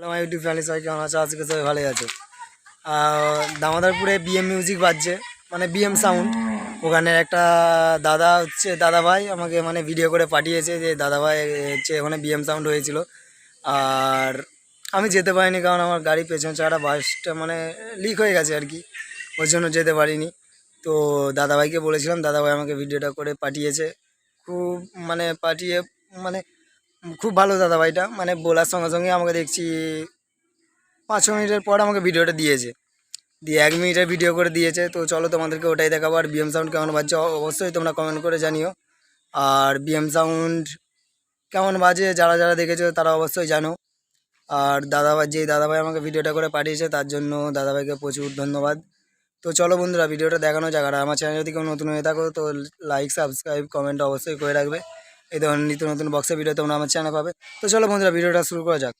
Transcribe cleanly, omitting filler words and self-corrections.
Hello my YouTube family, সবাই কেমন আছো? আজকে সবাই ভালোই আছো। দামোদরপুরে বিএম মিউজিক বাজছে, মানে বিএম সাউন্ড। ওখানে একটা দাদা ভাই আমাকে মানে ভিডিও করে পাঠিয়েছে যে দাদা ভাই হচ্ছে ওখানে বিএম সাউন্ড হয়েছিল। আর আমি যেতে পারিনি, কারণ আমার গাড়ি পেছন চাকাটা বাসটা মানে লিক হয়ে গেছে আর কি, ওই জন্য যেতে পারিনি। তো দাদাভাইকে বলেছিলাম, দাদাভাই আমাকে ভিডিওটা করে পাঠিয়েছে। খুব মানে পাঠিয়ে মানে খুব ভালো দাদাভাইটা, মানে বলার সঙ্গে সঙ্গে আমাকে দেখছি 5 মিনিটের পর আমাকে ভিডিওটা দিয়েছে, দিয়ে 1 মিনিটের ভিডিও করে দিয়েছে। তো চলো তোমাদেরকে ওটাই দেখাবো। আর বিএম সাউন্ড কেমন বাজছে অবশ্যই তোমরা কমেন্ট করে জানিও। আর বিএম সাউন্ড কেমন বাজে যারা যারা দেখেছো তারা অবশ্যই জানো। আর দাদাভাই আমাকে ভিডিওটা করে পাঠিয়েছে, তার জন্য দাদাভাইকে প্রচুর ধন্যবাদ। তো চলো বন্ধুরা, ভিডিওটা দেখানো যাক। আর আমার চ্যানেল যদি কেউ নতুন হয়ে থাকো তো লাইক, সাবস্ক্রাইব, কমেন্ট অবশ্যই করে রাখবে। এই ধরনের নিত্য নতুন বক্সের ভিডিও তোমরা আমার চ্যানেলে পাবে। তো চলো বন্ধুরা, ভিডিওটা শুরু করা যাক।